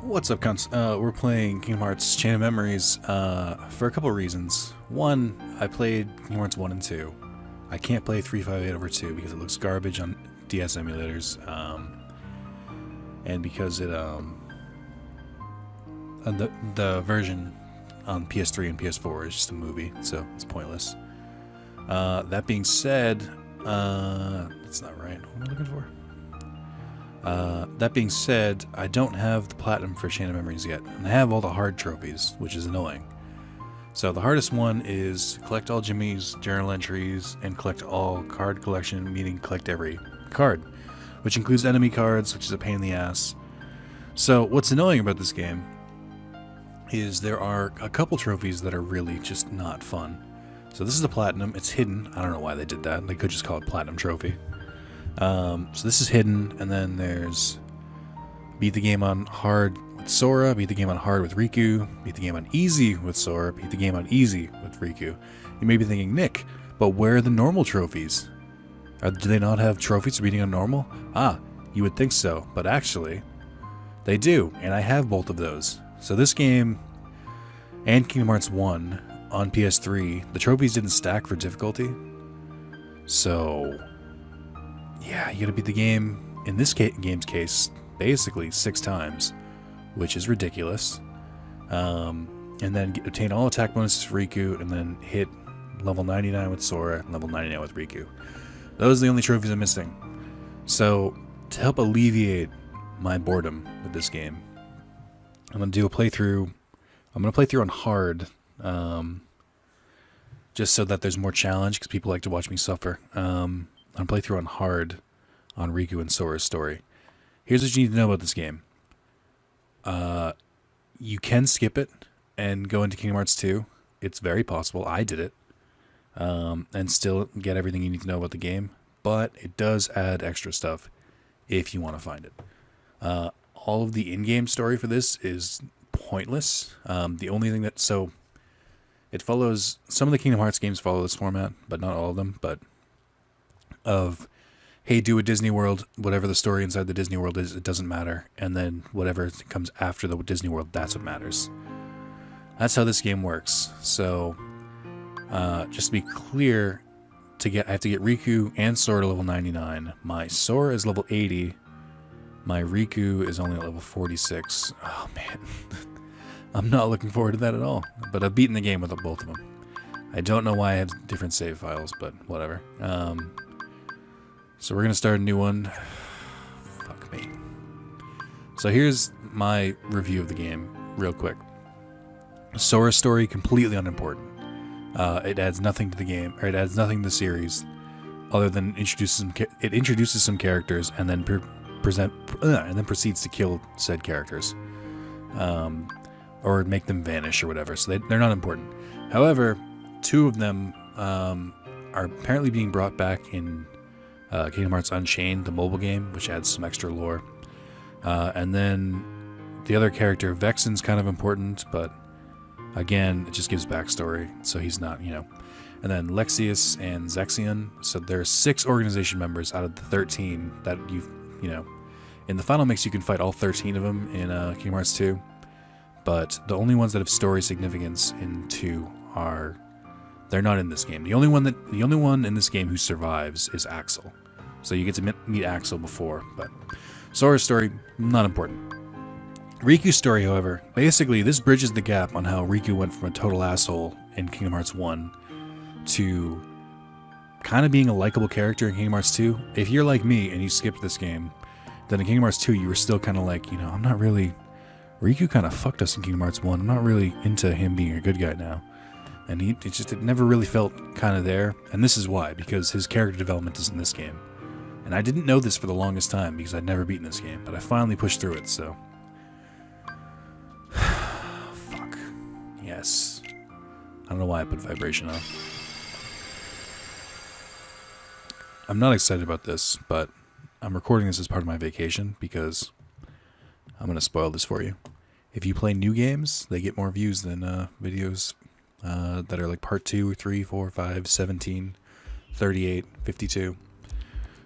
What's up, cunts? We're playing Kingdom Hearts Chain of Memories for a couple of reasons. One, I played Kingdom Hearts 1 and 2. I can't play 358 over 2 because it looks garbage on DS emulators, and because it the version on PS3 and PS4 is just a movie, so it's pointless. That being said, that's not right. What am I looking for? That being said, I don't have the platinum for Chain of Memories yet, and I have all the hard trophies, which is annoying. So the hardest one is collect all Jimmy's journal entries and collect all card collection, meaning collect every card, which includes enemy cards, which is a pain in the ass. So what's annoying about this game is there are a couple trophies that are really just not fun. So this is the platinum. It's hidden. I don't know why they did that. They could just call it platinum trophy. So this is hidden, and then there's beat the game on hard with Sora, beat the game on hard with Riku, beat the game on easy with Sora, beat the game on easy with Riku. You may be thinking, Nick, but where are the normal trophies? Do they not have trophies for beating on normal? Ah, you would think so, but actually, they do, and I have both of those. So this game and Kingdom Hearts 1 on PS3, the trophies didn't stack for difficulty. So yeah, you gotta beat the game, in this game's case, basically 6 times, which is ridiculous. And then obtain all attack bonuses for Riku, and then hit level 99 with Sora, and level 99 with Riku. Those are the only trophies I'm missing. So, to help alleviate my boredom with this game, I'm gonna do a playthrough. I'm gonna play through on hard, just so that there's more challenge, because people like to watch me suffer. On playthrough on hard on Riku and Sora's story. Here's what you need to know about this game. You can skip it and go into Kingdom Hearts 2. It's very possible. I did it. And still get everything you need to know about the game. But it does add extra stuff if you want to find it. All of the in-game story for this is pointless. The only thing that... So, it follows... Some of the Kingdom Hearts games follow this format, but not all of them. But of, hey, do a Disney World, whatever the story inside the Disney World is, it doesn't matter. And then whatever comes after the Disney World, that's what matters. That's how this game works. So, just to be clear, I have to get Riku and Sora to level 99. My Sora is level 80. My Riku is only at level 46. Oh, man. I'm not looking forward to that at all. But I've beaten the game with both of them. I don't know why I have different save files, but whatever. So we're going to start a new one. Fuck me. So here's my review of the game, real quick. Sora's story, completely unimportant. It adds nothing to the game, or it adds nothing to the series, other than it introduces some characters and then proceeds to kill said characters, or make them vanish or whatever. So they're not important. However, 2 of them are apparently being brought back in Kingdom Hearts Unchained, the mobile game, which adds some extra lore. And then the other character, Vexen's kind of important, but again, it just gives backstory, so he's not, And then Lexius and Zexion. So there are 6 organization members out of the 13 that in the final mix you can fight all 13 of them in Kingdom Hearts 2. But the only ones that have story significance in 2 they're not in this game. The only one in this game who survives is Axel. So you get to meet Axel before, but Sora's story, not important. Riku's story, however, basically this bridges the gap on how Riku went from a total asshole in Kingdom Hearts 1 to kind of being a likable character in Kingdom Hearts 2. If you're like me and you skipped this game, then in Kingdom Hearts 2 you were still kind of like, I'm not really... Riku kind of fucked us in Kingdom Hearts 1. I'm not really into him being a good guy now. And it never really felt kind of there. And this is why, because his character development is in this game. And I didn't know this for the longest time, because I'd never beaten this game. But I finally pushed through it, so... Fuck. Yes. I don't know why I put vibration on. I'm not excited about this, but I'm recording this as part of my vacation, because I'm going to spoil this for you. If you play new games, they get more views than videos... that are like part 2, 3, 4, 5, 17, 38, 52.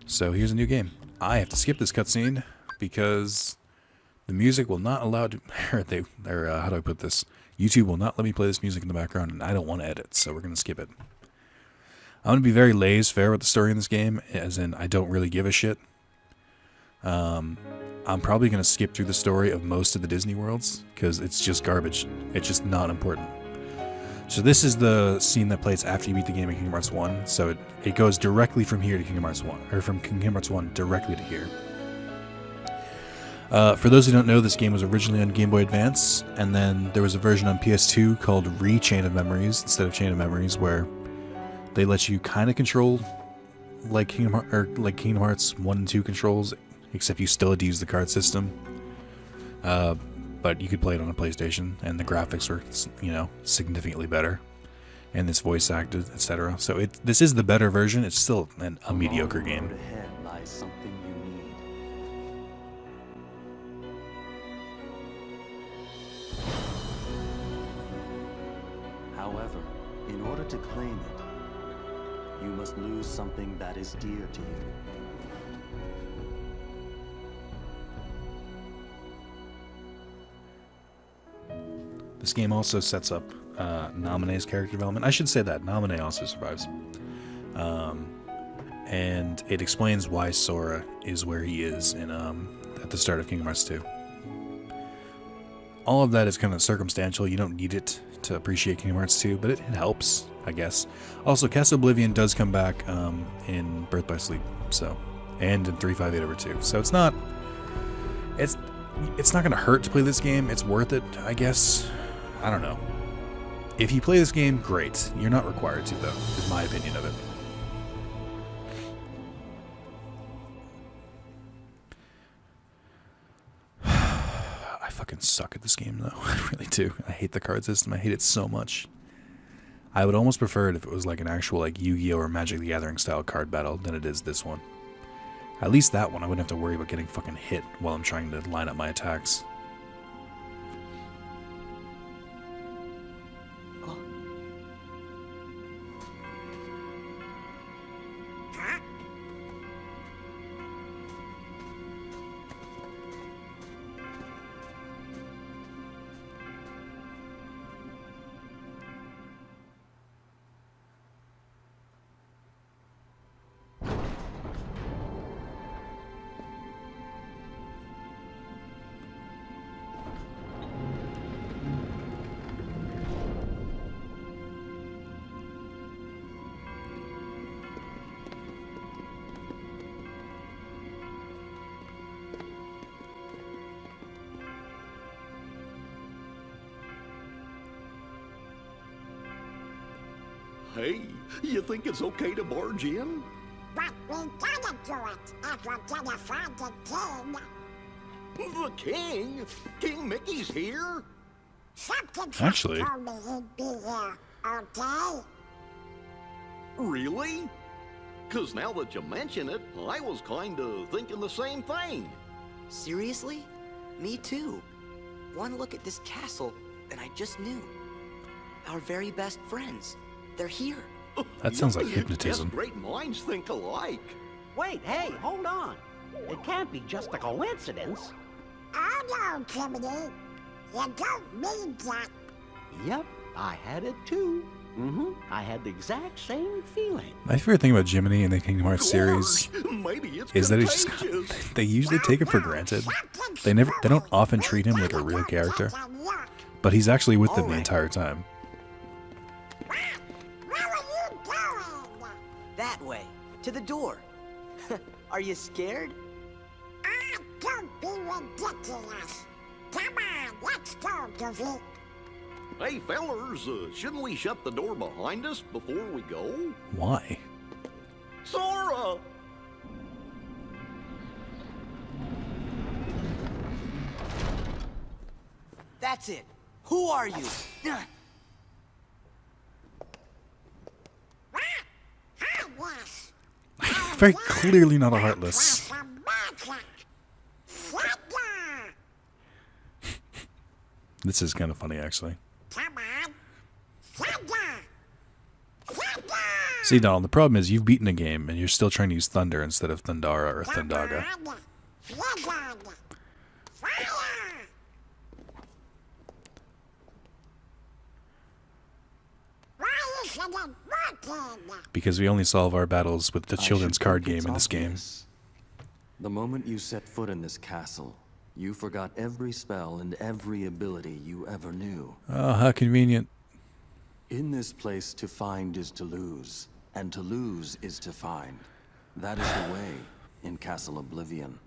So here's a new game. I have to skip this cutscene because The music will not allow to, how do I put this? YouTube will not let me play this music in the background, and I don't want to edit, so we're going to skip it. I'm going to be very laissez-faire with the story in this game, as in I don't really give a shit. I'm probably going to skip through the story of most of the Disney worlds, because it's just garbage. It's just not important. So this is the scene that plays after you beat the game in Kingdom Hearts 1, so it goes directly from here to Kingdom Hearts 1, or from Kingdom Hearts 1 directly to here. For those who don't know, this game was originally on Game Boy Advance, and then there was a version on PS2 called Chain of Memories instead of Chain of Memories, where they let you kind of control like Kingdom Hearts 1 and 2 controls, except you still had to use the card system. But you could play it on a PlayStation, and the graphics were, significantly better, and it's voice acted, etc. So this is the better version. It's still a mediocre game. However, in order to claim it, you must lose something that is dear to you. This game also sets up Naminé's character development. I should say that Naminé also survives. And it explains why Sora is where he is at the start of Kingdom Hearts 2. All of that is kind of circumstantial. You don't need it to appreciate Kingdom Hearts 2, but it helps, I guess. Also, Castle Oblivion does come back in Birth by Sleep, and in 358/2. So it's not going to hurt to play this game. It's worth it, I guess. I don't know. If you play this game, great. You're not required to, though, is my opinion of it. I fucking suck at this game, though. I really do. I hate the card system. I hate it so much. I would almost prefer it if it was like an actual Yu-Gi-Oh! Or Magic the Gathering style card battle than it is this one. At least that one, I wouldn't have to worry about getting fucking hit while I'm trying to line up my attacks. Hey, you think it's okay to barge in? But we gotta do it if we're gonna find the king. The king? King Mickey's here? Something Actually, told me he'd be here, okay? Really? 'Cause now that you mention it, I was kinda thinking the same thing. Seriously? Me too. One look at this castle, and I just knew. Our very best friends. They're here. that sounds like Yes, hypnotism. great minds think alike. Wait, hey, hold on. It can't be just a coincidence. Oh no, Jiminy. You don't mean that. Yep, I had it too. I had the exact same feeling. My favorite thing about Jiminy and the Kingdom Hearts series Gorge, maybe it's is that it's contagious. just, they usually take him for granted. They don't often treat him like a real character, but he's actually with them the entire time. Where are you going? That way, to the door. Are you scared? Ah, don't be ridiculous. Come on, let's go, Goofy. Hey, fellers, shouldn't we shut the door behind us before we go? Why? Sora! That's it. Who are you? Yes. Very clearly not a Heartless. Some magic. Thunder. This is kind of funny, actually. Come on. Thunder. Thunder. See, Donald, the problem is you've beaten a game and you're still trying to use Thunder instead of Thundara or Thundaga. Come on. Thunder. Fire. didn't want it. Because we only solve our battles with the I children's should card think game it's in this game. obvious. The moment you set foot in this castle, you forgot every spell and every ability you ever knew. Oh, how convenient. In this place, to find is to lose, and to lose is to find. That is the way in Castle Oblivion.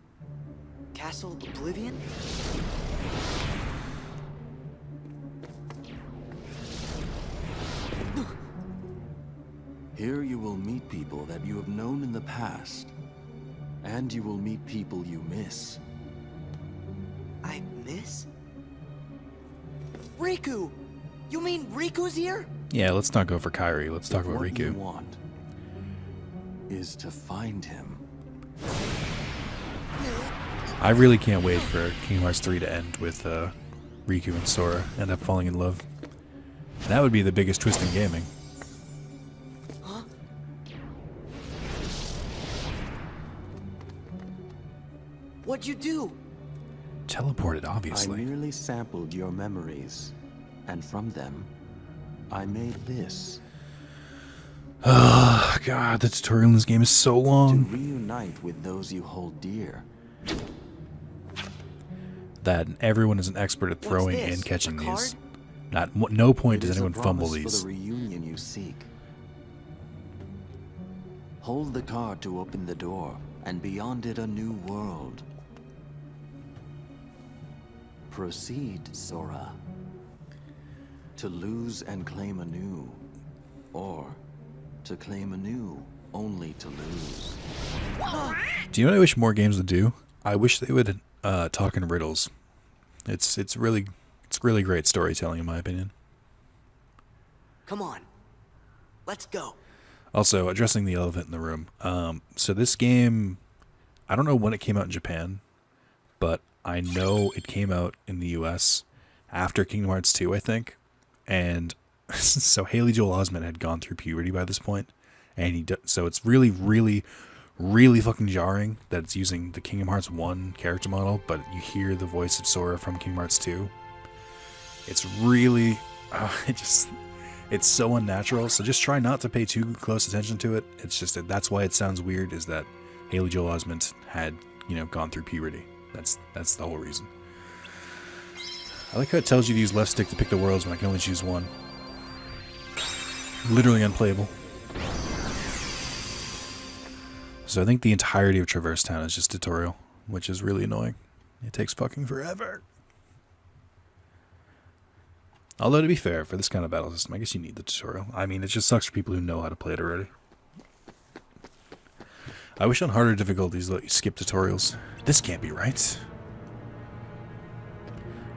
Castle Oblivion? Here you will meet people that you have known in the past, and you will meet people you miss. I miss? Riku! You mean Riku's here? Yeah, let's not go for Kairi. Let's talk about What you Riku. want is to find him. I really can't wait for Kingdom Hearts 3 to end with Riku and Sora end up falling in love. That would be the biggest twist in gaming. Huh? What'd you do? Teleported, I obviously. merely sampled your memories, and from them, I made this. Oh, God, the tutorial in this game is so To long. reunite with those you hold dear. That everyone is an expert at throwing this? and catching A these. No point does It is a anyone fumble promise these. For the reunion you seek. Hold the card to open the door, and beyond it a new world. Proceed, Sora. To lose and claim anew, or to claim anew only to lose. Do you know what I wish more games would do? I wish they would talk in riddles. It's really great storytelling in my opinion. Come on. Let's go. Also, addressing the elephant in the room. So this game, I don't know when it came out in Japan, but I know it came out in the US after Kingdom Hearts 2, I think. And so Haley Joel Osment had gone through puberty by this point, and so it's really fucking jarring that it's using the Kingdom Hearts 1 character model, but you hear the voice of Sora from Kingdom Hearts 2. It's really, it's so unnatural. So just try not to pay too close attention to it. It's just that's why it sounds weird. Is that Haley Joel Osment had gone through puberty. That's the whole reason. I like how it tells you to use left stick to pick the worlds when I can only choose one. Literally unplayable. So I think the entirety of Traverse Town is just tutorial, which is really annoying. It takes fucking forever. Although to be fair, for this kind of battle system, I guess you need the tutorial. I mean, it just sucks for people who know how to play it already. I wish on harder difficulties let you skip tutorials. This can't be right.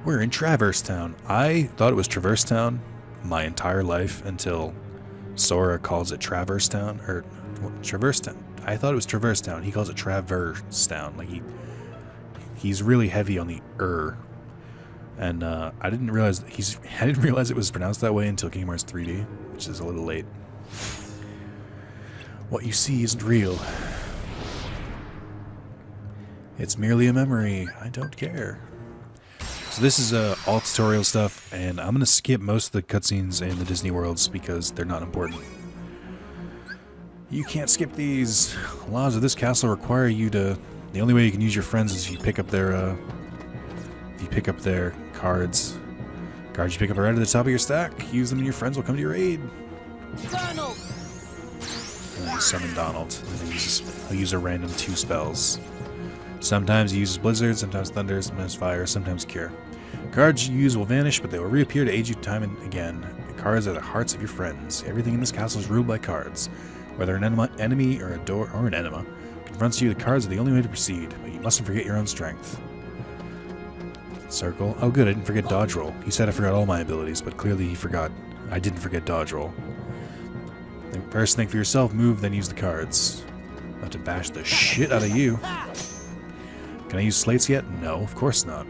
We're in Traverse Town. I thought it was Traverse Town my entire life until Sora calls it Traverse Town, or what, Traverse Town. I thought it was Traverse Town. He calls it Traverse Town. Like he's really heavy on the and I didn't realize it was pronounced that way until Kingdom Hearts 3D, which is a little late. What you see isn't real. It's merely a memory. I don't care. So this is all tutorial stuff, and I'm going to skip most of the cutscenes in the Disney worlds because they're not important. You can't skip these. Laws of this castle require you to... The only way you can use your friends is if you pick up their cards. Cards you pick up right at the top of your stack. Use them and your friends will come to your aid. Donald! And then you summon Donald. And then he'll use a random 2 spells. Sometimes he uses Blizzard, sometimes Thunder, sometimes Fire, sometimes Cure. Cards you use will vanish, but they will reappear to aid you time and again. The cards are the hearts of your friends. Everything in this castle is ruled by cards. Whether an enemy or an enema confronts you, the cards are the only way to proceed, but you mustn't forget your own strength. Circle. Oh good, I didn't forget Dodge Roll. He said I forgot all my abilities, but clearly he forgot. I didn't forget Dodge Roll. First think for yourself, move, then use the cards. About to bash the shit out of you. Can I use slates yet? No, of course not.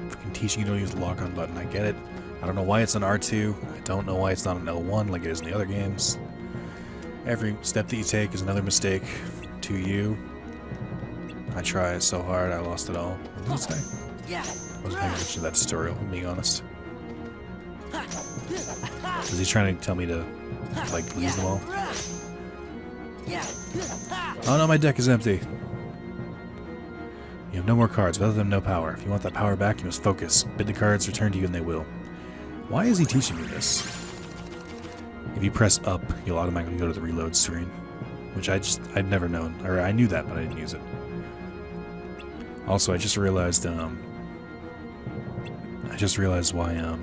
Freaking teaching you to use the lock-on button. I get it. I don't know why it's on R2. I don't know why it's not on L1 like it is in the other games. Every step that you take is another mistake to you. I tried so hard, I lost it all. What did it say? Yeah. I wasn't paying attention to that tutorial, if I'm being honest. Is he trying to tell me to, like, lose them all? Oh no, my deck is empty. You have no more cards. Without them, no power. If you want that power back, you must focus. Bid the cards return to you, and they will. Why is he teaching me this? If you press up, you'll automatically go to the reload screen. Which I'd never known. Or I knew that, but I didn't use it. Also, I just realized why,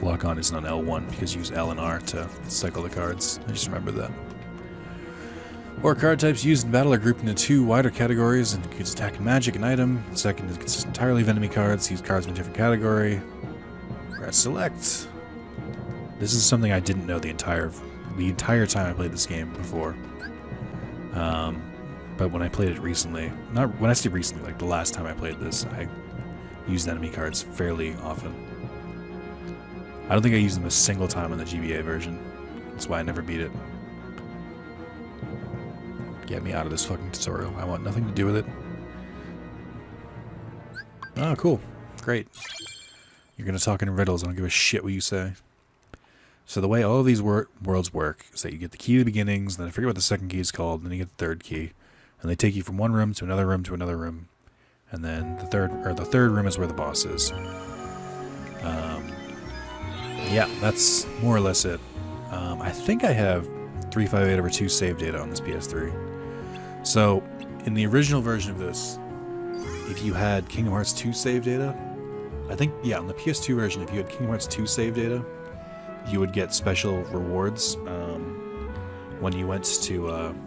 lock on isn't on L1, because you use L and R to cycle the cards. I just remembered that. Or card types used in battle are grouped into two wider categories, and includes attack and magic and item. The second consists entirely of enemy cards. Use cards in a different category. Press select. This is something I didn't know the entire time I played this game before. But when I played it recently, not when I say recently, like the last time I played this, I used enemy cards fairly often. I don't think I used them a single time on the GBA version. That's why I never beat it. Get me out of this fucking tutorial. I want nothing to do with it. Oh, cool. Great. You're gonna talk in riddles. I don't give a shit what you say. So the way all of these worlds work is that you get the key to the beginnings, then I forget what the second key is called, and then you get the third key. And they take you from one room to another room to another room. And then the third room is where the boss is. Yeah, that's more or less it. I think I have 358/2 save data on this PS3. So, in the original version of this, if you had Kingdom Hearts 2 save data, I think, yeah, on the PS2 version, if you had Kingdom Hearts 2 save data, you would get special rewards when you went to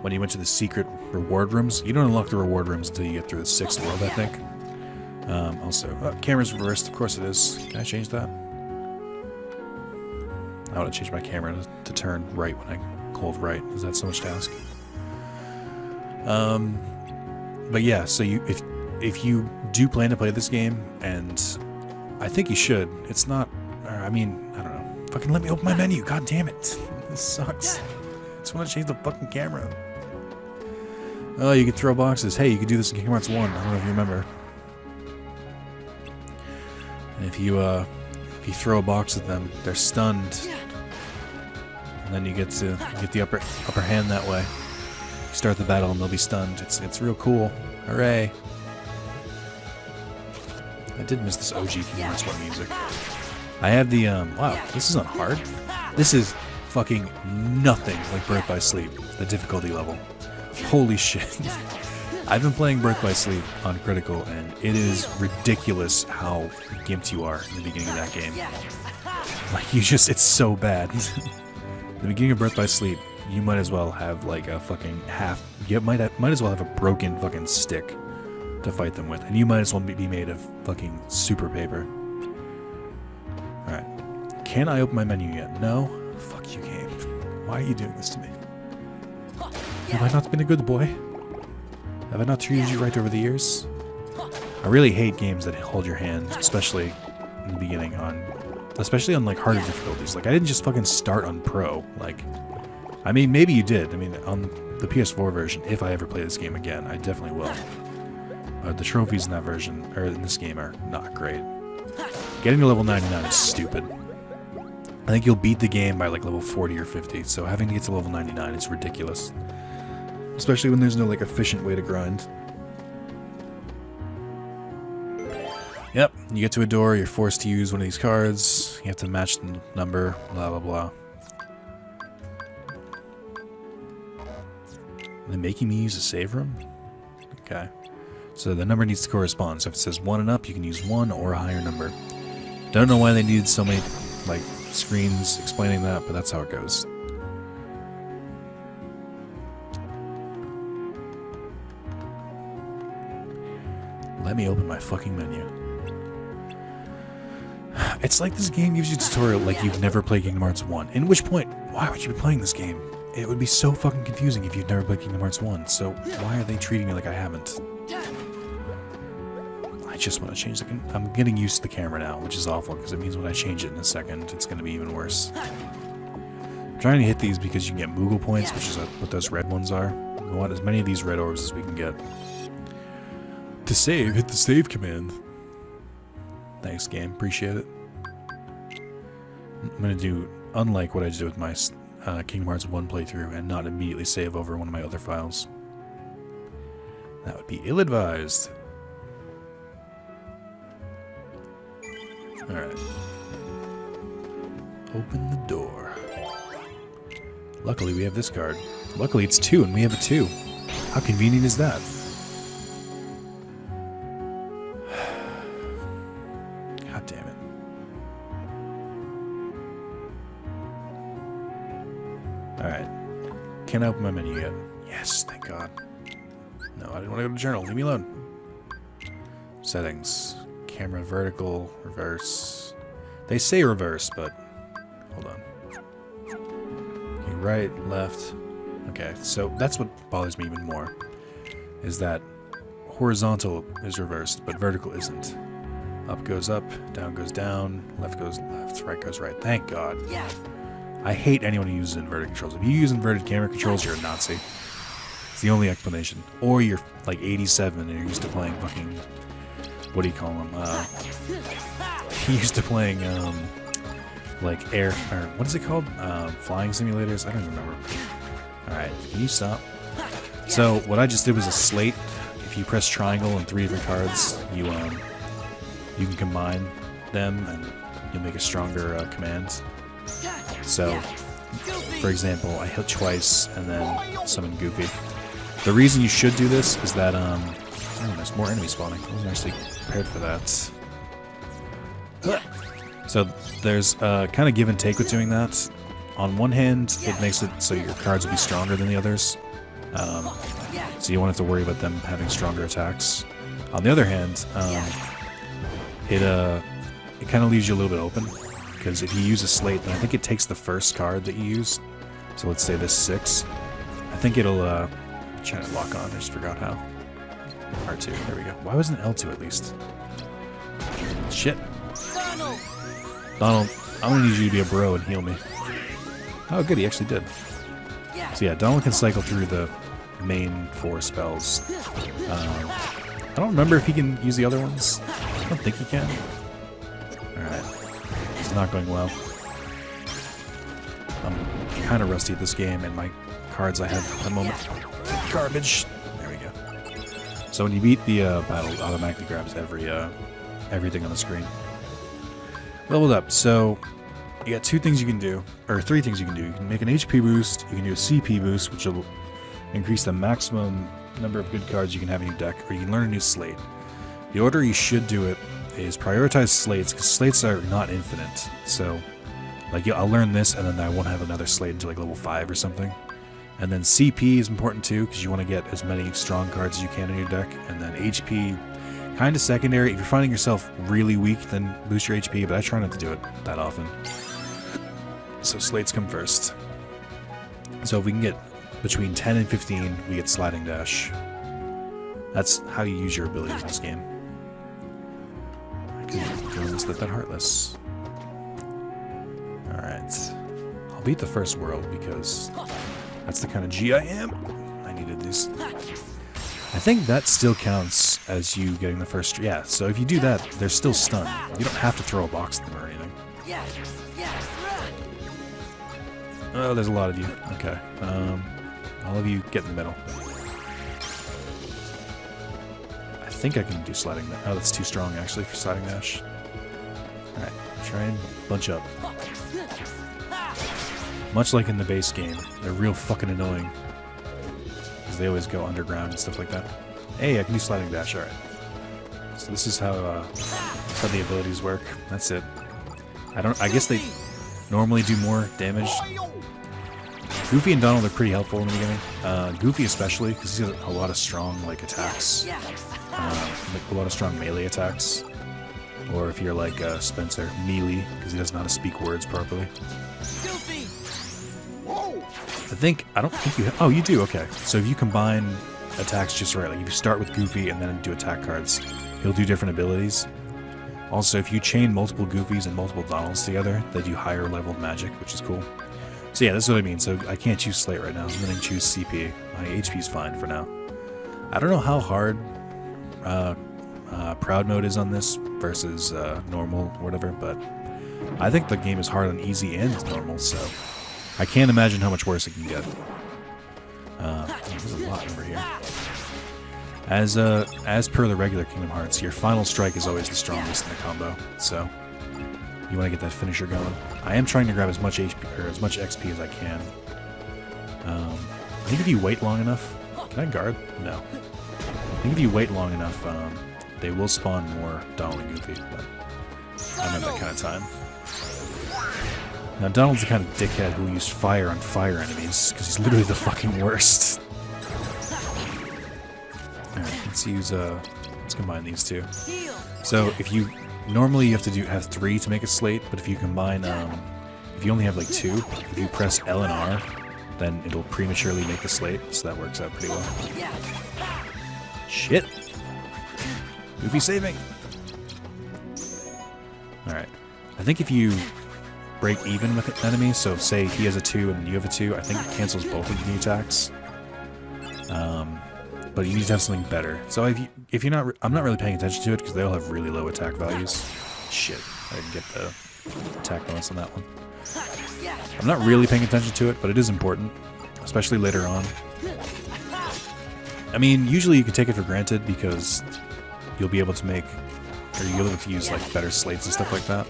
the secret reward rooms. You don't unlock the reward rooms until you get through the 6th world, I think. Also, camera's reversed. Of course it is. Can I change that? I want to change my camera to turn right when I hold right. Is that so much to ask? But yeah, so if you do plan to play this game, and I think you should, it's not. I mean, I don't know. Fucking let me open my menu. God damn it. This sucks. I just want to change the fucking camera. Oh, you can throw boxes. Hey, you can do this in Kingdom Hearts 1. I don't know if you remember. And if you throw a box at them, they're stunned. And then you get the upper hand that way. You start the battle and they'll be stunned. It's real cool. Hooray. I did miss this OG Kingdom Hearts 1 music. I have the wow, this isn't hard. This is fucking nothing like Birth by Sleep, the difficulty level. Holy shit. I've been playing Birth by Sleep on Critical, and it is ridiculous how gimped you are in the beginning of that game. Like, it's so bad. The beginning of Birth by Sleep, you might as well have like a fucking you might as well have a broken fucking stick to fight them with, and you might as well be made of fucking super paper. Alright. Can I open my menu yet? No? Fuck you, game. Why are you doing this to me? Have I not been a good boy? Have I not treated you right over the years? I really hate games that hold your hand, especially in the beginning especially on like harder difficulties. Like, I didn't just fucking start on Pro. Like, I mean, maybe you did. I mean, on the PS4 version, if I ever play this game again, I definitely will. The trophies in that version, or in this game, are not great. Getting to level 99 is stupid. I think you'll beat the game by like level 40 or 50, so having to get to level 99 is ridiculous. Especially when there's no like efficient way to grind. Yep, you get to a door, you're forced to use one of these cards, you have to match the number, blah blah blah. Are they making me use a save room? Okay. So the number needs to correspond, so if it says 1 and up, you can use 1 or a higher number. Don't know why they needed so many like screens explaining that, but that's how it goes. Let me open my fucking menu. It's like this game gives you a tutorial like you've never played Kingdom Hearts 1. In which point, why would you be playing this game? It would be so fucking confusing if you've never played Kingdom Hearts 1. So why are they treating me like I haven't? I just want to change I'm getting used to the camera now, which is awful, because it means when I change it in a second, it's going to be even worse. I'm trying to hit these because you can get Moogle points, which is what those red ones are. We want as many of these red orbs as we can get. To save, hit the save command. Thanks, game. Appreciate it. I'm going to do, unlike what I did with my Kingdom Hearts 1 playthrough, and not immediately save over one of my other files. That would be ill-advised. Alright. Open the door. Luckily, we have this card. Luckily, it's 2, and we have a 2. How convenient is that? God damn it. Alright. Can't open my menu yet. Yes, thank God. No, I didn't want to go to journal. Leave me alone. Settings. Camera vertical, reverse. They say reverse, but hold on. Okay, right, left. Okay, so that's what bothers me even more. Is that horizontal is reversed, but vertical isn't. Up goes up, down goes down, left goes left, right goes right. Thank God. Yeah. I hate anyone who uses inverted controls. If you use inverted camera controls, you're a Nazi. It's the only explanation. Or you're like 87 and you're used to playing fucking... What do you call them? You're used to playing, like air... Or what is it called? Flying simulators? I don't even remember. Alright, can you stop? So, what I just did was a slate. If you press triangle on 3 different cards, you can combine them and you'll make a stronger command. So, for example, I hit twice and then summon Goofy. The reason you should do this is that, oh, there's more enemies spawning. I wasn't actually prepared for that. So, there's kind of give and take with doing that. On one hand, it makes it so your cards will be stronger than the others. So you won't have to worry about them having stronger attacks. On the other hand, it kind of leaves you a little bit open. Because if you use a slate, then I think it takes the first card that you use. So let's say this 6. I think it'll... try to lock on. I just forgot how. R2. There we go. Why wasn't L2 at least? Shit. Donald, I'm going to need you to be a bro and heal me. Oh, good. He actually did. So yeah, Donald can cycle through the main 4 spells. I don't remember if he can use the other ones. I don't think he can. Alright. It's not going well. I'm kind of rusty at this game, and my cards I have at the moment garbage. There we go. So when you beat the battle, it automatically grabs everything on the screen. Leveled up. So you got 2 things you can do, or 3 things you can do. You can make an HP boost, you can do a CP boost, which will increase the maximum number of good cards you can have in your deck, or you can learn a new slate. The order you should do it is prioritize slates, because slates are not infinite. So, like, I'll learn this, and then I won't have another slate until like level 5 or something. And then CP is important too, because you want to get as many strong cards as you can in your deck. And then HP, kind of secondary. If you're finding yourself really weak, then boost your HP, but I try not to do it that often. So slates come first. So if we can get between 10 and 15, we get Sliding Dash. That's how you use your abilities in this game. I can almost let that Heartless. Alright. I'll beat the first world because that's the kind of G I am. I needed this. I think that still counts as you getting the first... Yeah, so if you do that, they're still stunned. You don't have to throw a box at them or anything. Oh, there's a lot of you. Okay. All of you get in the middle. I think I can do Sliding Dash. Oh, that's too strong, actually, for Sliding Dash. Alright, try and bunch up. Much like in the base game, they're real fucking annoying. Because they always go underground and stuff like that. Hey, I can do Sliding Dash, alright. So this is how the abilities work. That's it. I guess they normally do more damage. Goofy and Donald are pretty helpful in the beginning. Goofy especially, because he has a lot of strong like attacks. Like a lot of strong melee attacks. Or if you're like Spencer, melee, because he doesn't know how to speak words properly. I don't think you have... Oh, you do, okay. So if you combine attacks just right, like if you start with Goofy and then do attack cards, he'll do different abilities. Also, if you chain multiple Goofies and multiple Donalds together, they do higher level magic, which is cool. So yeah, that's what I mean. So I can't choose Slate right now. I'm going to choose CP. My HP's fine for now. I don't know how hard Proud Mode is on this, versus normal or whatever, but I think the game is hard on easy and normal, so I can't imagine how much worse it can get. There's a lot over here. As per the regular Kingdom Hearts, your final strike is always the strongest in the combo, so you want to get that finisher going. I am trying to grab as much HP or as much XP as I can. I think if you wait long enough, can I guard? No. I think if you wait long enough, they will spawn more Donald and Goofy, but I don't have that kind of time. Now Donald's the kind of dickhead who will use fire on fire enemies, because he's literally the fucking worst. Alright, let's combine these two. So if you normally you have to have 3 to make a slate, but if you combine if you only have like 2, if you press L and R, then it'll prematurely make the slate, so that works out pretty well. Shit! Goofy saving! Alright. I think if you break even with an enemy, so say he has a 2 and you have a 2, I think it cancels both of the attacks. But you need to have something better. So if you're not, I'm not really paying attention to it because they all have really low attack values. Shit, I didn't get the attack bonus on that one. I'm not really paying attention to it, but it is important, especially later on. I mean, usually you can take it for granted because you'll be able to make, or you'll be able to use like better slates and stuff like that.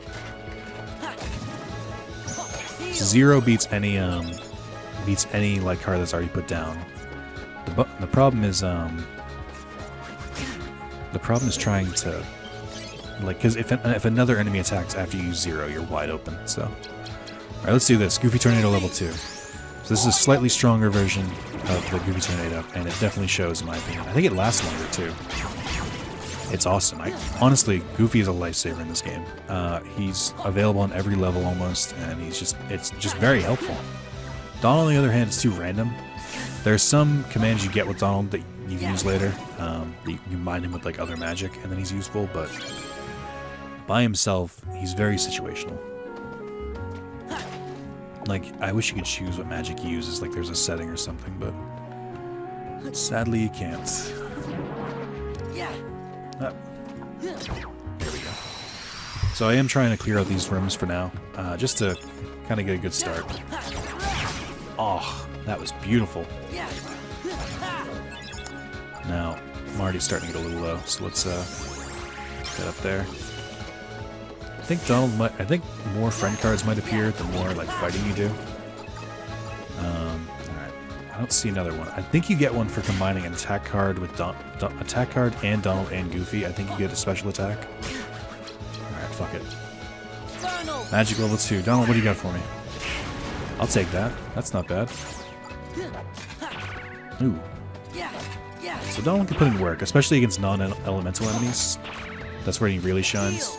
0 beats any like card that's already put down. The problem is trying to, like, because if another enemy attacks after you use 0, you're wide open. So, all right, let's do this. Goofy Tornado level 2. So this is a slightly stronger version of the Goofy Tornado, and it definitely shows, in my opinion. I think it lasts longer too. It's awesome. Honestly, Goofy is a lifesaver in this game. He's available on every level almost, and it's just very helpful. Donald, on the other hand, is too random. There's some commands you get with Donald that you can use later. You combine him with like other magic, and then he's useful. But by himself, he's very situational. Like, I wish you could choose what magic you use. Like there's a setting or something, but sadly you can't. There we go. So I am trying to clear out these rooms for now, just to kind of get a good start. Oh, that was beautiful. Now, I'm already starting to get a little low, so let's get up there. I think more friend cards might appear the more like fighting you do. Alright, I don't see another one. I think you get one for combining an attack card with attack card and Donald and Goofy. I think you get a special attack. Alright, fuck it. Magic level 2. Donald, what do you got for me? I'll take that. That's not bad. Ooh. So Donald can put in work, especially against non-elemental enemies. That's where he really shines.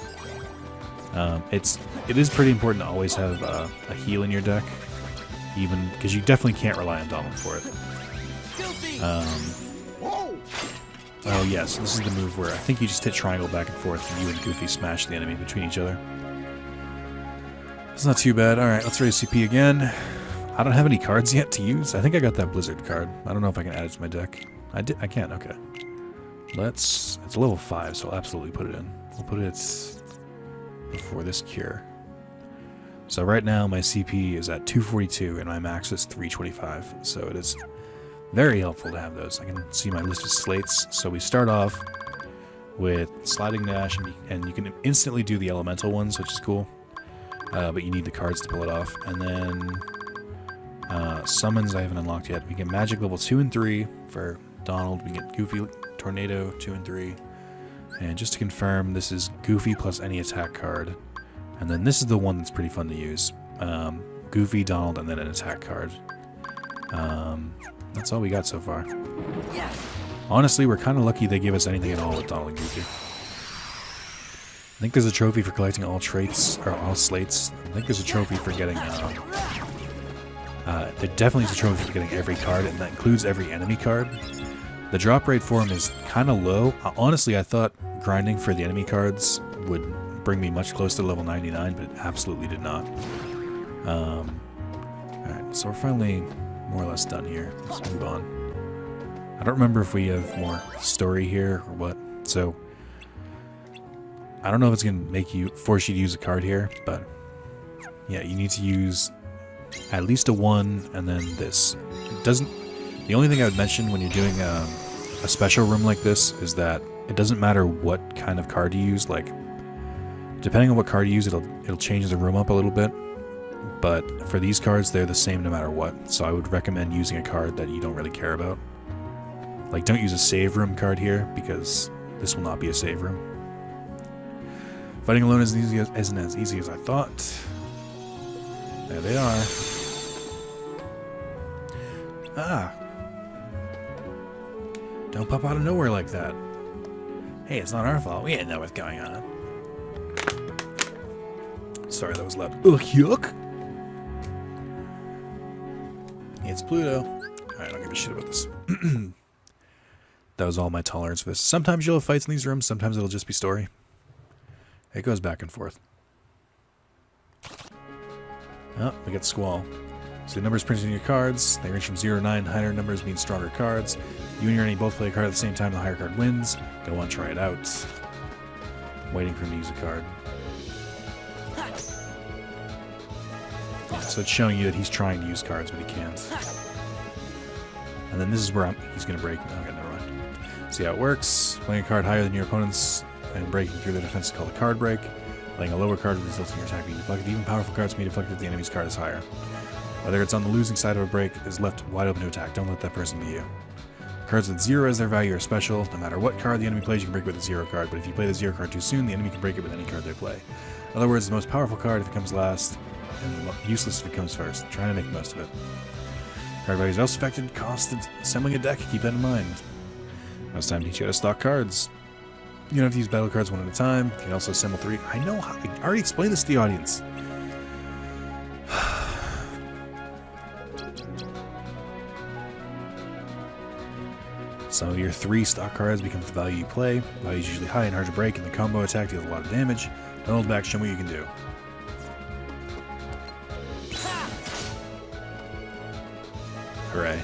It is pretty important to always have a heal in your deck, even because you definitely can't rely on Donald for it. Oh yes, this is the move where I think you just hit triangle back and forth, and you and Goofy smash the enemy between each other. It's not too bad. All right, let's raise CP again. I don't have any cards yet to use. I think I got that Blizzard card. I don't know if I can add it to my deck. I can. Okay. It's a level 5, so I'll absolutely put it in. We'll put it before this cure. So right now my CP is at 242 and my max is 325, so it is very helpful to have those. I can see my list of slates. So we start off with Sliding Dash, and you can instantly do the elemental ones, which is cool, but you need the cards to pull it off. And then summons I haven't unlocked yet. We get Magic level 2 and 3 for Donald. We get Goofy Tornado 2 and 3. And just to confirm, this is Goofy plus any attack card. And then this is the one that's pretty fun to use. Goofy, Donald, and then an attack card. That's all we got so far. Honestly, we're kind of lucky they give us anything at all with Donald and Goofy. I think there's a trophy for collecting all traits, or all slates. I think there's a trophy for getting... there definitely is a trophy for getting every card, and that includes every enemy card. The drop rate for them is kind of low. Honestly, I thought grinding for the enemy cards would bring me much closer to level 99, but it absolutely did not. Alright, so we're finally more or less done here. Let's move on. I don't remember if we have more story here or what. So, I don't know if it's going to force you to use a card here, but yeah, you need to use at least a 1 and then this. It doesn't. The only thing I would mention when you're doing a special room like this is that it doesn't matter what kind of card you use. Like, depending on what card you use, it'll change the room up a little bit. But for these cards, they're the same no matter what. So I would recommend using a card that you don't really care about. Like, don't use a save room card here, because this will not be a save room. Fighting alone isn't as easy as I thought. There they are. Ah. Don't pop out of nowhere like that. Hey, it's not our fault. We didn't know what's going on. Sorry, that was loud. Ugh, yuck. It's Pluto. Alright, I don't give a shit about this. That was all my tolerance for this. Sometimes you'll have fights in these rooms, sometimes it'll just be story. It goes back and forth. Oh, we got Squall. So the numbers printed in your cards, they range from 0 to 9. Higher numbers mean stronger cards. You and your enemy both play a card at the same time, the higher card wins. Go on, try it out. Waiting for him to use a card. Yeah, so it's showing you that he's trying to use cards, but he can't. And then this is where he's going to break. Okay, never mind. See how it works. Playing a card higher than your opponent's and breaking through their defense is called a card break. Playing a lower card results in your attack being deflected. Even powerful cards can be deflected if the enemy's card is higher. Whether it's on the losing side of a break, is left wide open to attack. Don't let that person be you. Cards with 0 as their value are special. No matter what card the enemy plays, you can break it with a 0 card. But if you play the 0 card too soon, the enemy can break it with any card they play. In other words, the most powerful card if it comes last, and useless if it comes first. Trying to make the most of it. Card values are also affected. Cost of assembling a deck. Keep that in mind. Now it's time to teach you how to stock cards. You don't have to use battle cards one at a time. You can also assemble 3. I know how. I already explained this to the audience. Some of your 3 stock cards becomes the value you play. Value is usually high and hard to break, and the combo attack deals a lot of damage. Don't hold back, show me what you can do. Hooray.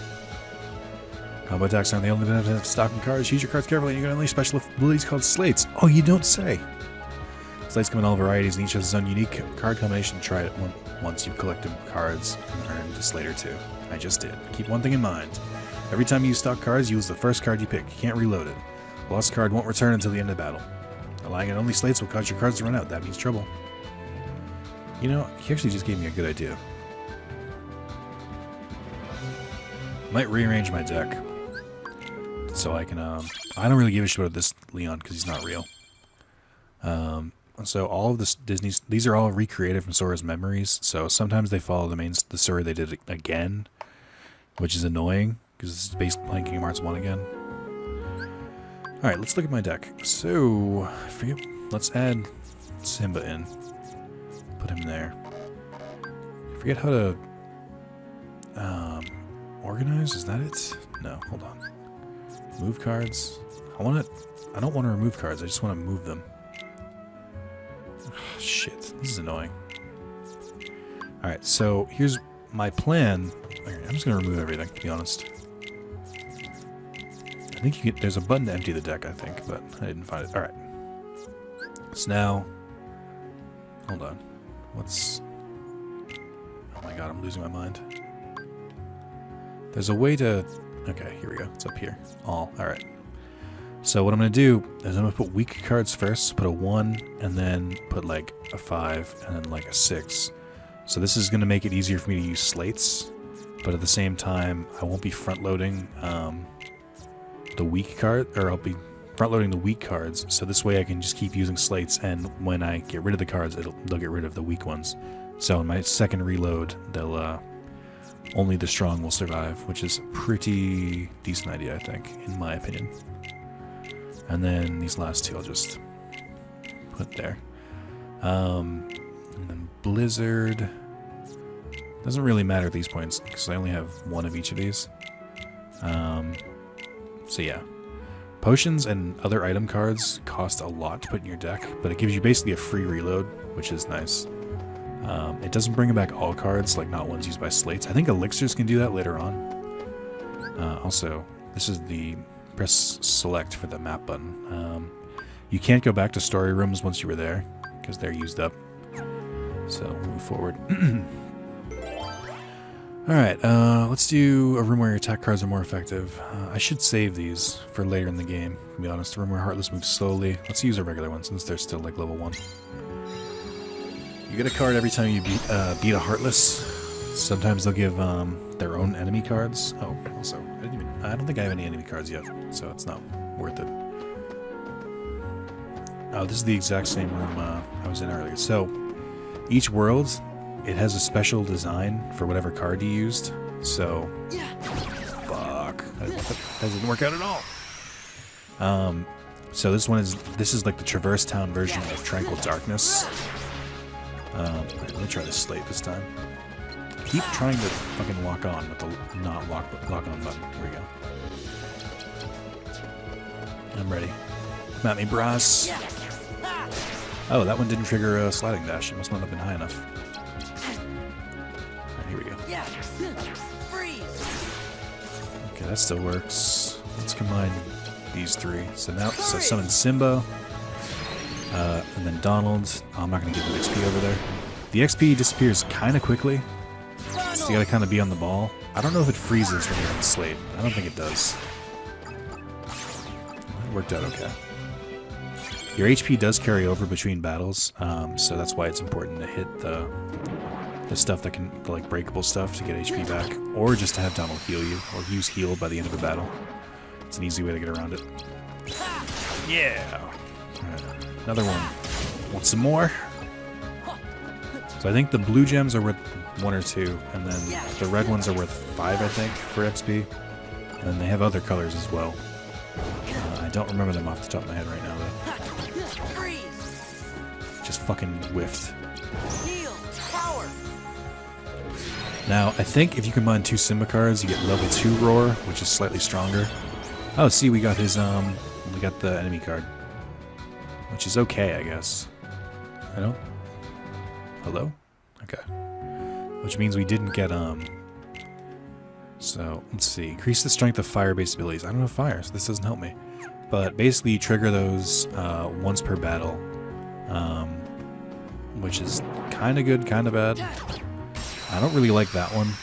Combo attacks aren't the only benefit of stocking cards. Use your cards carefully and you can unleash special abilities called slates. Oh, you don't say! Slates come in all varieties and each has its own unique card combination. Try it once you've collected cards and earned a slate or 2. I just did. Keep one thing in mind. Every time you use stock cards, use the first card you pick. You can't reload it. A lost card won't return until the end of battle. Relying on only slates will cause your cards to run out. That means trouble. You know, he actually just gave me a good idea. Might rearrange my deck. So I can, I don't really give a shit about this Leon because he's not real. So all of this Disney's, these are all recreated from Sora's memories. So sometimes they follow the story they did again, which is annoying because it's basically playing Kingdom Hearts 1 again. All right, let's look at my deck. So let's add Simba in. Put him there. Forget how to organize. Is that it? No, hold on. Move cards. I don't want to remove cards. I just want to move them. Oh, shit, this is annoying. All right, so here's my plan. Okay, I'm just gonna remove everything, to be honest. I think there's a button to empty the deck, I think, but I didn't find it. All right. So now, hold on. Oh my god, I'm losing my mind. There's a way to... Okay, here we go. It's up here. All right. So what I'm going to do is I'm going to put weak cards first, put a 1, and then put like a 5, and then like a 6. So this is going to make it easier for me to use slates, but at the same time, I won't be front-loading the weak card, or I'll be front-loading the weak cards, so this way I can just keep using slates, and when I get rid of the cards, they'll get rid of the weak ones. So in my second reload, they'll... only the strong will survive, which is a pretty decent idea, I think, in my opinion. And then these last 2 I'll just put there. And then Blizzard. Doesn't really matter at these points, because I only have 1 of each of these. So yeah. Potions and other item cards cost a lot to put in your deck, but it gives you basically a free reload, which is nice. It doesn't bring back all cards, like not ones used by slates. I think elixirs can do that later on. Also, this is the press select for the map button. You can't go back to story rooms once you were there, because they're used up. So, move forward. Alright, let's do a room where your attack cards are more effective. I should save these for later in the game, to be honest. A room where Heartless moves slowly. Let's use a regular one, since they're still like level 1. You get a card every time you beat a Heartless. Sometimes they'll give their own enemy cards. Oh, also, I don't think I have any enemy cards yet, so it's not worth it. Oh, this is the exact same room I was in earlier. So, each world, it has a special design for whatever card you used. So, fuck, that didn't work out at all. So this is like the Traverse Town version of Tranquil Darkness. Let me try the slate this time. I keep trying to fucking lock on with the not lock on button. Here we go. I'm ready. Come at me, bros. Oh, that one didn't trigger a sliding dash. It must not have been high enough. Alright, here we go. Okay, that still works. Let's combine these three. So now, summon Simba, and then Donald. Oh, I'm not going to give him XP over there. The XP disappears kind of quickly, so you got to kind of be on the ball. I don't know if it freezes when you're in Slate. I don't think it does. It worked out okay. Your HP does carry over between battles, so that's why it's important to hit the stuff that can, the like breakable stuff, to get HP back, or just to have Donald heal you, or use heal by the end of a battle. It's an easy way to get around it. Yeah! Alright, another one. Want some more? So I think the blue gems are worth 1 or 2, and then the red ones are worth 5, I think, for XP. And then they have other colors as well. I don't remember them off the top of my head right now, though. Just fucking whiffed. Now, I think if you combine 2 Simba cards, you get level 2 Roar, which is slightly stronger. Oh, see, we got his, we got the enemy card. Which is okay, I guess. I don't... Hello? Okay. Which means we didn't get, So, let's see. Increase the strength of fire-based abilities. I don't have fire, so this doesn't help me. But basically, you trigger those once per battle. Which is kind of good, kind of bad. I don't really like that one.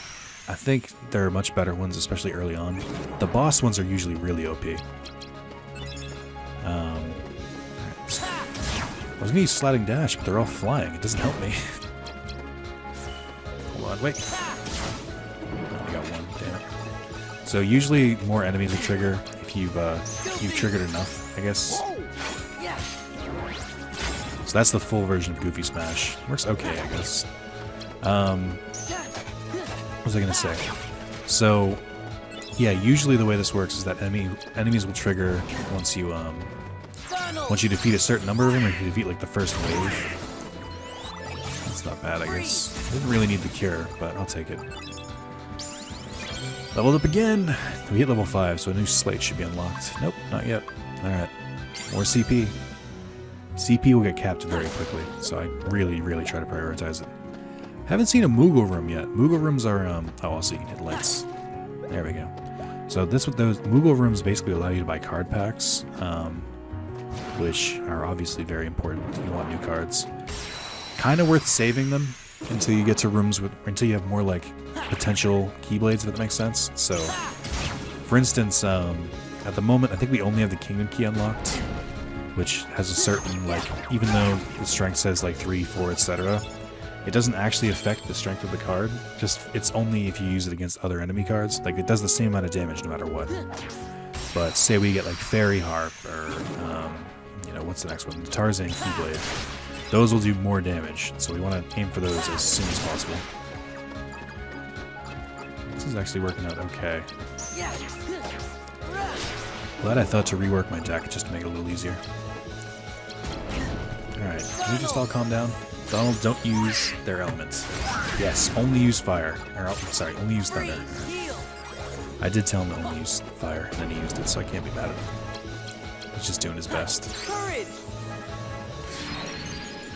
I think there are much better ones, especially early on. The boss ones are usually really OP. I was going to use Sliding Dash, but they're all flying. It doesn't help me. Hold on, wait. Oh, I got one, damn it. So usually more enemies will trigger if you've triggered enough, I guess. So that's the full version of Goofy Smash. Works okay, I guess. What was I gonna say? So, yeah, usually the way this works is that enemies will trigger once you defeat a certain number of them, or if you defeat like the first wave. That's not bad, I guess. Didn't really need the cure, but I'll take it. Leveled up again! We hit level 5, so a new slate should be unlocked. Nope, not yet. Alright. More CP. CP will get capped very quickly, so I really, really try to prioritize it. Haven't seen a Moogle room yet. Moogle rooms are, oh, also you can hit lights. There we go. So those Moogle rooms basically allow you to buy card packs, which are obviously very important if you want new cards. Kind of worth saving them until you get to rooms until you have more like potential Keyblades, if that makes sense. So, for instance, at the moment I think we only have the Kingdom Key unlocked, which has a certain, like, even though the strength says like 3, 4, etc., it doesn't actually affect the strength of the card. Just, it's only if you use it against other enemy cards. Like, it does the same amount of damage no matter what. But say we get like Fairy Harp, or, you know, what's the next one? The Tarzan Keyblade. Those will do more damage, so we want to aim for those as soon as possible. This is actually working out okay. Glad I thought to rework my deck just to make it a little easier. Alright, can we just all calm down? Donald, don't use their elements. Yes, only use fire. Or, sorry, only use thunder. I did tell him to only use fire, and then he used it, so I can't be mad at him. He's just doing his best.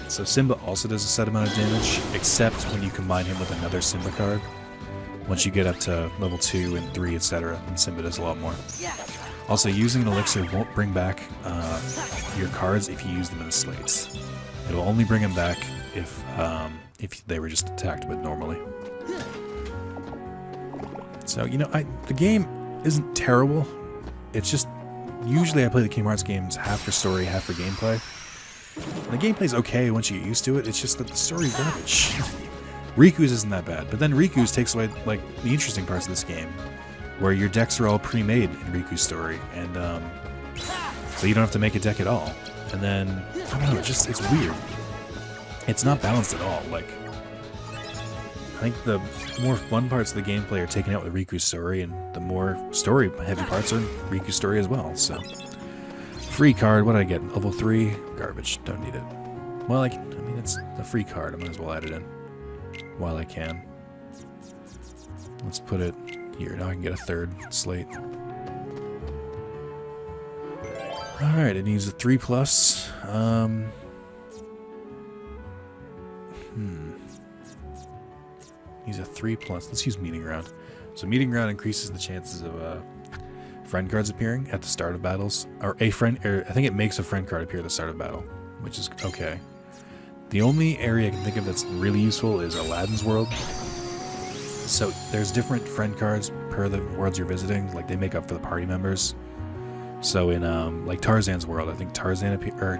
So Simba also does a set amount of damage, except when you combine him with another Simba card. once you get up to level 2 and 3, etc. And Simba does a lot more. Also, using an elixir won't bring back your cards if you use them in the slates. It will only bring them back if they were just attacked with normally. So, you know, the game isn't terrible. It's just, usually I play the Kingdom Hearts games half for story, half for gameplay. And the gameplay's okay once you get used to it, it's just that the story's garbage. Riku's isn't that bad, but then Riku's takes away, like, the interesting parts of this game, where your decks are all pre-made in Riku's story, and, so you don't have to make a deck at all. And then, I don't know, it's weird. It's not balanced at all, like, I think the more fun parts of the gameplay are taken out with Riku's story, and the more story-heavy parts are Riku's story as well, so. Free card, what did I get? Level 3? Garbage, don't need it. Well, I mean, it's a free card, I might as well add it in while I can. Let's put it here, now I can get a 3rd slate. Alright, it needs a 3+. Needs a 3+. Let's use Meeting Ground. So Meeting Ground increases the chances of friend cards appearing at the start of battles. Or I think it makes a friend card appear at the start of battle, which is okay. The only area I can think of that's really useful is Aladdin's World. So there's different friend cards per the worlds you're visiting, like they make up for the party members. So in like Tarzan's World, I think Tarzan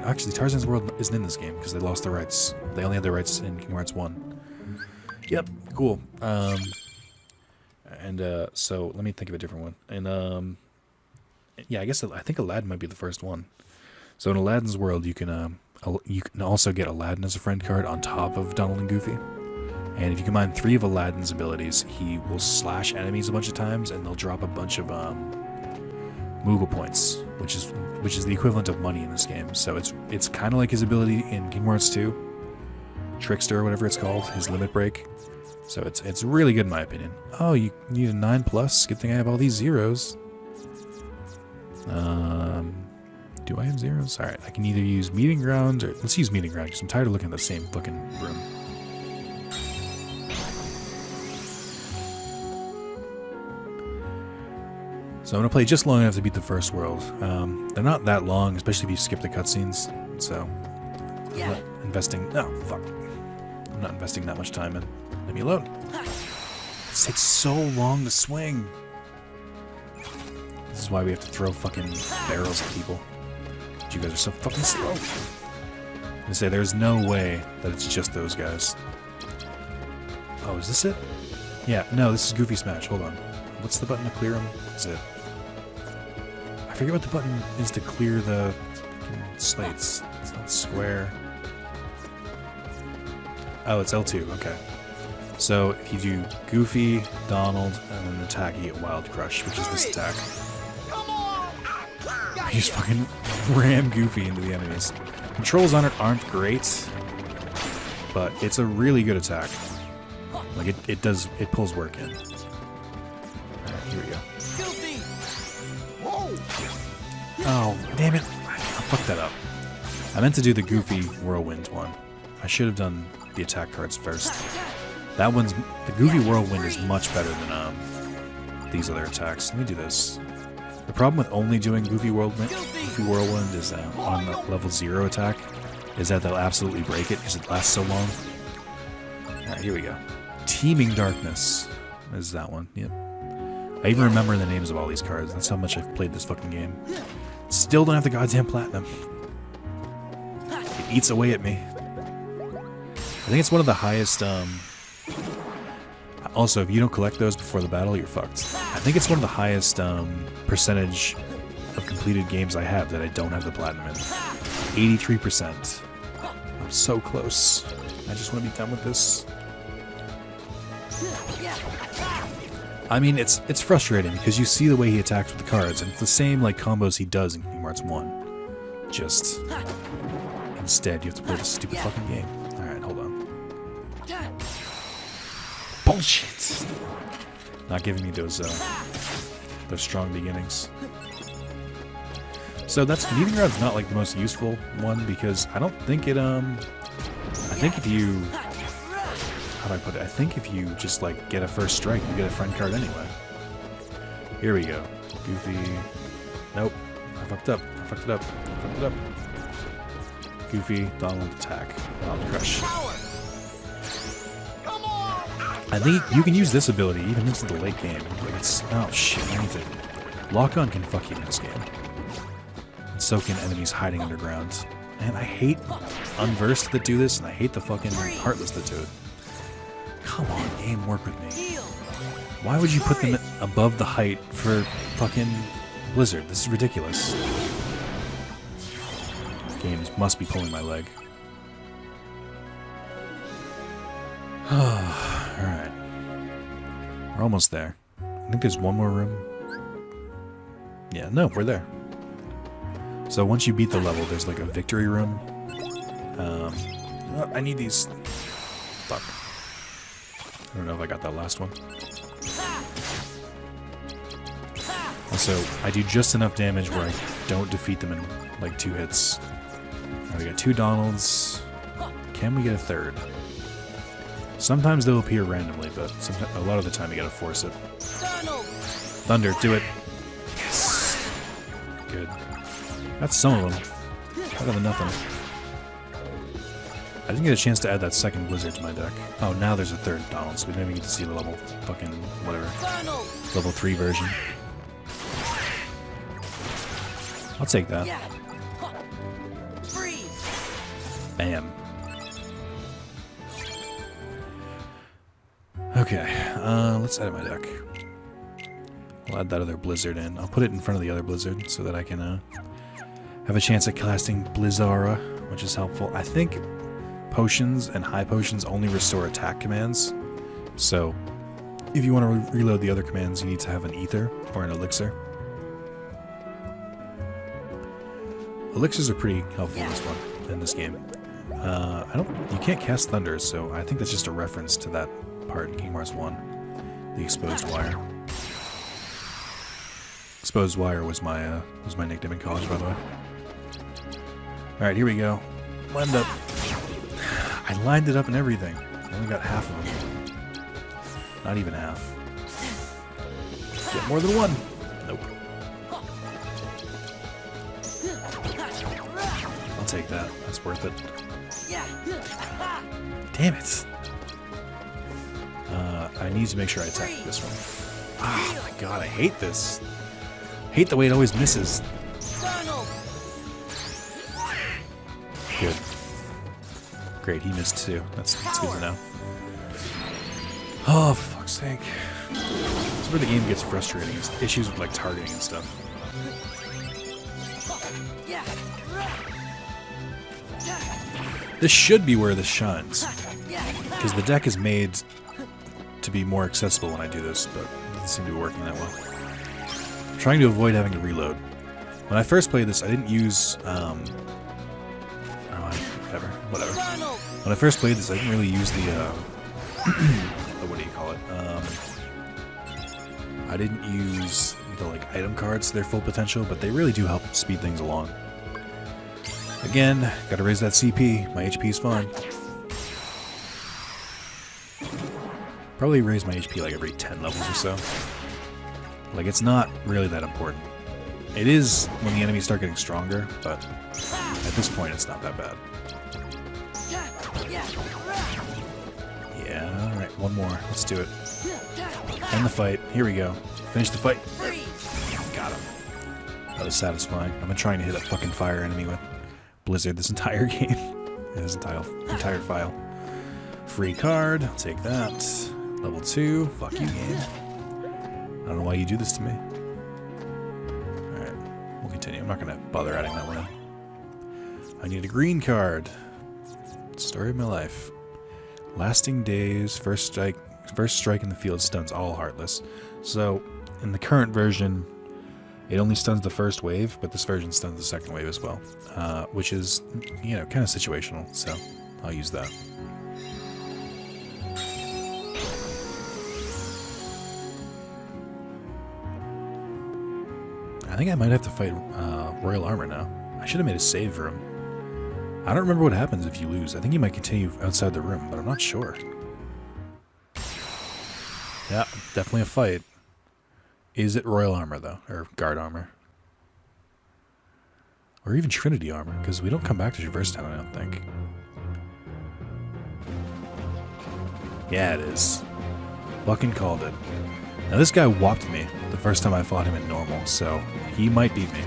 actually Tarzan's World isn't in this game because they lost the rights. They only had the rights in Kingdom Hearts 1. Yep, cool. So let me think of a different one. And yeah, I think Aladdin might be the first one. So in Aladdin's World, you can also get Aladdin as a friend card on top of Donald and Goofy. And if you combine 3 of Aladdin's abilities, he will slash enemies a bunch of times, and they'll drop a bunch of Moogle points, which is the equivalent of money in this game. So it's kind of like his ability in Kingdom Hearts 2, Trickster or whatever it's called, his limit break. So it's really good in my opinion. Oh, you need a 9+. Good thing I have all these zeros. Do I have zeros? Alright, I can either use Meeting Ground or let's use Meeting Ground because I'm tired of looking at the same fucking room. So I'm gonna play just long enough to beat the first world. They're not that long, especially if you skip the cutscenes. So I'm not investing. Oh fuck! I'm not investing that much time in. Leave me alone. It takes so long to swing. This is why we have to throw fucking barrels at people. You guys are so fucking slow. I'm gonna say there's no way that it's just those guys. Oh, is this it? Yeah, no, this is Goofy Smash. Hold on. What's the button to clear them? Is it? I forget what the button is to clear the slates. It's not square. Oh, it's L2. Okay. So if you do Goofy, Donald, and then attack, you get Wild Crush, which is this attack. You just fucking ram Goofy into the enemies. Controls on it aren't great, but it's a really good attack. Like it pulls work in. Alright, here we go. Oh, damn it. I fucked that up. I meant to do the Goofy Whirlwind one. I should have done the attack cards first. The Goofy Whirlwind is much better than these other attacks. Let me do this. The problem with only doing Goofy Whirlwind is on the level 0 attack is that they'll absolutely break it because it lasts so long. Alright, here we go. Teeming Darkness is that one. Yep. I even remember the names of all these cards. That's how much I've played this fucking game. Still don't have the goddamn platinum. It eats away at me. I think it's one of the highest, also, if you don't collect those before the battle, you're fucked. I think it's one of the highest percentage of completed games I have that I don't have the platinum in. 83%. I'm so close. I just want to be done with this. I mean, it's frustrating because you see the way he attacks with the cards, and it's the same like combos he does in Kingdom Hearts 1. Just instead, you have to play this stupid fucking game. Alright, hold on. Bullshit! Not giving me those strong beginnings. So that's Meeting Ground's not like the most useful one because I don't think it I think if you how do I put it? I think if you just like get a first strike, you get a friend card anyway. Here we go. Goofy. Nope. I fucked up. I fucked it up. I fucked it up. Goofy, Donald, attack. Donald, crush. I think you can use this ability even into the late game. Like it's oh shit, I need to lock on can fuck you in this game. And so can enemies hiding underground. Man, I hate unversed that do this, and I hate the fucking heartless that do it. Come on, game, work with me. Why would you put them above the height for fucking Blizzard? This is ridiculous. Games must be pulling my leg. Alright. We're almost there. I think there's one more room. Yeah, no, we're there. So once you beat the level, there's like a victory room. I need these. Fuck. I don't know if I got that last one. Also, I do just enough damage where I don't defeat them in like 2 hits. Now we got 2 Donalds. Can we get a third? Sometimes they'll appear randomly, but a lot of the time you gotta force it. Thunder, do it. Yes. Good. That's some of them. Better than nothing. I didn't get a chance to add that second Blizzard to my deck. Oh, now there's a third Donald, so we don't even get to see the level fucking whatever. Level 3 version. I'll take that. Bam. Okay, let's edit my deck. I'll add that other Blizzard in. I'll put it in front of the other Blizzard so that I can have a chance at casting Blizzara, which is helpful. I think potions and high potions only restore attack commands. So if you want to reload the other commands, you need to have an ether or an elixir. Elixirs are pretty helpful in this game. You can't cast Thunder, so I think that's just a reference to that part in Kingdom Hearts 1, the exposed wire. Exposed wire was my nickname in college, by the way. All right, here we go. Lined up. I lined it up and everything. I only got half of them. Not even half. Get more than one. Nope. I'll take that. That's worth it. Damn it. I need to make sure I attack this one. Oh my god, I hate this. Hate the way it always misses. Good. Great, he missed too. That's good to know. Oh, for fuck's sake. That's where the game gets frustrating. Is issues with like targeting and stuff. This should be where this shines. Because the deck is made to be more accessible when I do this, but it doesn't seem to be working that well. I'm trying to avoid having to reload. When I first played this, I didn't use... whatever. When I first played this, I didn't really use the... what do you call it? I didn't use the like item cards to their full potential, but they really do help speed things along. Again, gotta raise that CP. My HP is fine. Probably raise my HP like every 10 levels or so. Like, it's not really that important. It is when the enemies start getting stronger, but at this point it's not that bad. Yeah, alright, one more. Let's do it. End the fight. Here we go. Finish the fight. Got him. That was satisfying. I've been trying to hit a fucking fire enemy with Blizzard this entire game. This entire file. Free card. I'll take that. Level 2. Fuck you, game. I don't know why you do this to me. Alright. We'll continue. I'm not going to bother adding that one in. I need a green card. Story of my life. Lasting days. First strike in the field stuns all Heartless. So, in the current version, it only stuns the first wave, but this version stuns the second wave as well. Which is, you know, kind of situational, so I'll use that. I think I might have to fight Royal Armor now. I should have made a save for him. I don't remember what happens if you lose. I think you might continue outside the room, but I'm not sure. Yeah, definitely a fight. Is it royal armor, though? Or guard armor? Or even Trinity armor, because we don't come back to Traverse Town, I don't think. Yeah, it is. Fucking called it. Now, this guy whopped me the first time I fought him in normal, so he might beat me.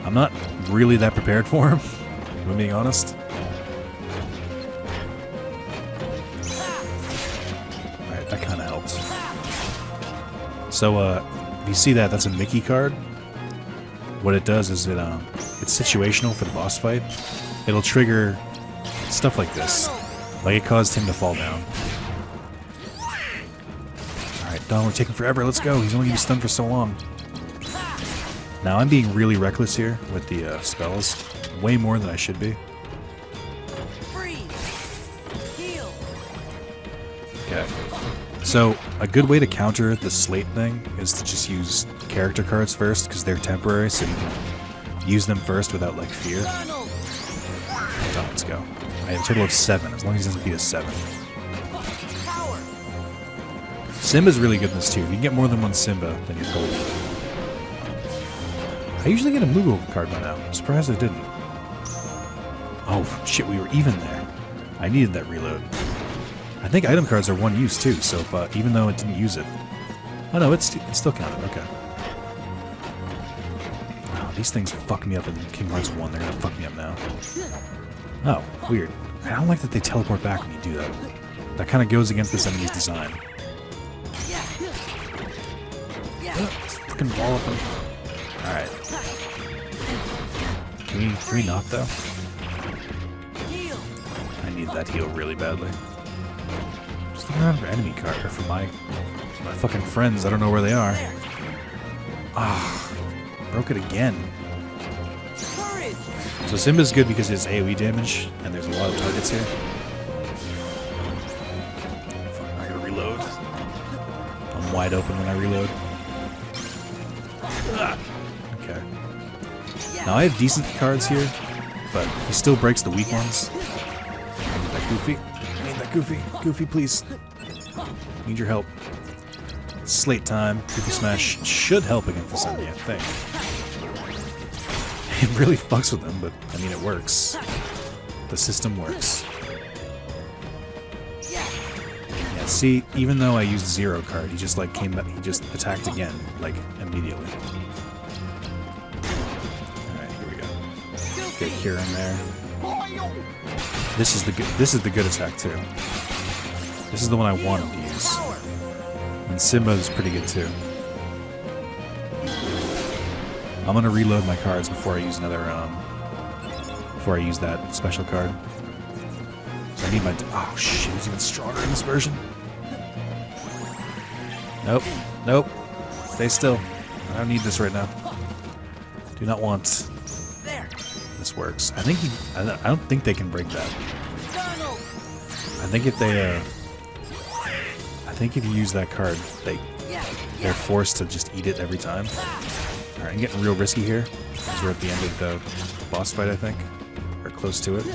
I'm not really that prepared for him, if I'm being honest. Alright, that kind of helped. So, if you see that, that's a Mickey card. What it does is it's situational for the boss fight. It'll trigger stuff like this. Like it caused him to fall down. Alright, Don, we're taking forever. Let's go. He's only going to be stunned for so long. Now, I'm being really reckless here with the spells. Way more than I should be. Okay. So, a good way to counter the slate thing is to just use character cards first, because they're temporary, so you can use them first without, like, fear. So, let's go. I have a total of 7, as long as he doesn't beat a 7. Simba's really good in this, too. If you can get more than one Simba, then you're golden. I usually get a Moogle card by now. I'm surprised I didn't. Oh, shit, we were even there. I needed that reload. I think item cards are one use too, so if, even though it didn't use it... Oh no, it still counted, okay. Oh, these things fuck me up in Kingdom Hearts 1, they're gonna fuck me up now. Oh, weird. I don't like that they teleport back when you do that. That kind of goes against this enemy's design. Fucking ball up him. Alright. Can we not though? I need that heal really badly. Just looking around for enemy card, or for my fucking friends. I don't know where they are. Ah, broke it again. So Simba's good because it's AoE damage, and there's a lot of targets here. Fuck, I gotta reload. I'm wide open when I reload. Ah, okay. Now I have decent cards here, but he still breaks the weak ones. I need that Goofy. I need that Goofy. Goofy, please. Need your help. It's slate time. Goofy Smash should help against this enemy, I think. It really fucks with them, but I mean, it works. The system works. Yeah, see, even though I used 0 card, he just like came back, he just attacked again, like immediately. Alright, here we go. Get Cure in there. This is the good attack too. This is the one I wanted to use. And Simba is pretty good too. I'm gonna reload my cards before I use another before I use that special card. So I need my oh shit, it's even stronger in this version. Nope. Nope. Stay still. I don't need this right now. Do not want. This works. I think I don't think they can break that. I think if they I think if you use that card, they're forced to just eat it every time. Alright, I'm getting real risky here, because we're at the end of the boss fight, I think. Or close to it.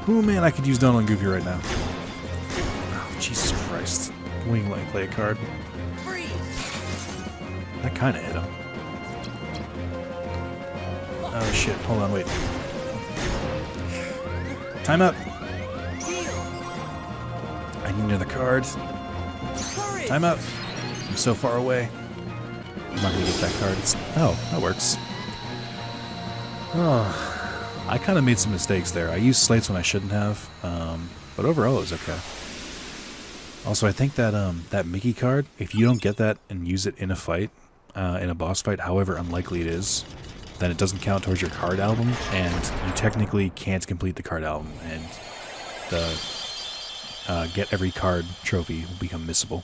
Oh man, I could use Donald and Goofy right now. Oh, Jesus Christ. Can we like play a card? That kind of hit him. Oh shit, hold on, wait. Time up! I need another card. Time up! I'm so far away. I'm not gonna get that card. Oh, that works. Oh, I kind of made some mistakes there. I used slates when I shouldn't have, but overall it was okay. Also, I think that that Mickey card, if you don't get that and use it in a fight, in a boss fight, however unlikely it is, then it doesn't count towards your card album, and you technically can't complete the card album, and the get every card trophy will become missable.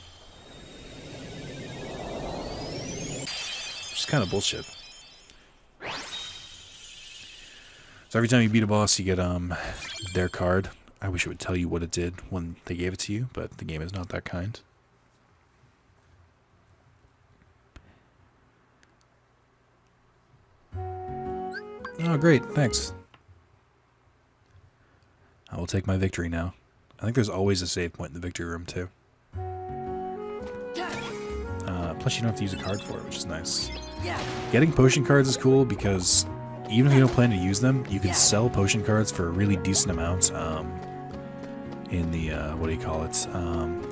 Which is kind of bullshit. So every time you beat a boss, you get their card. I wish it would tell you what it did when they gave it to you, but the game is not that kind. Oh, great. Thanks. I will take my victory now. think there's always a save point in the victory room too. Plus you don't have to use a card for it, which is nice. Getting potion cards is cool because even if you don't plan to use them, you can sell potion cards for a really decent amount in the, what do you call it,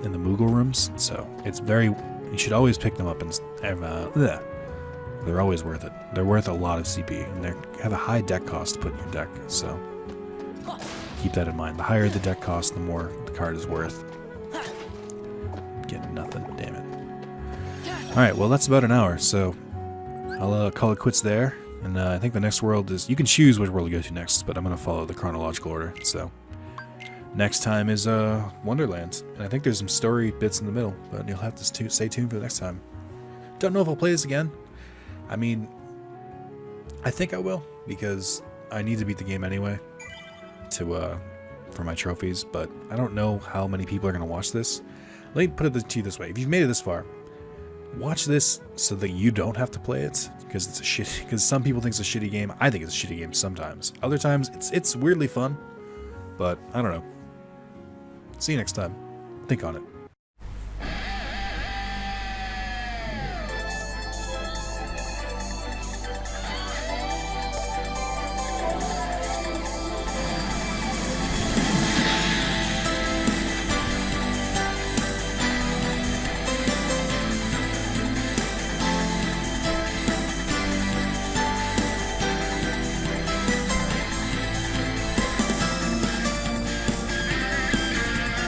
in the Moogle rooms. So it's very, you should always pick them up and they're always worth it. They're worth a lot of CP and they have a high deck cost to put in your deck, so keep that in mind. The higher the deck cost, the more the card is worth. Getting nothing, damn it. Alright, well that's about an hour, so I'll call it quits there. And I think the next world is, you can choose which world to go to next, but I'm going to follow the chronological order. So next time is Wonderland, and I think there's some story bits in the middle, but you'll have to stay tuned for the next time. Don't know if I'll play this again. I mean, I think I will, because I need to beat the game anyway to for my trophies, but I don't know how many people are going to watch this. Let me put it to you this way. If you've made it this far, watch this so that you don't have to play it, because it's a shit. Because some people think it's a shitty game. I think it's a shitty game sometimes. Other times it's weirdly fun, but I don't know. See you next time. Think on it.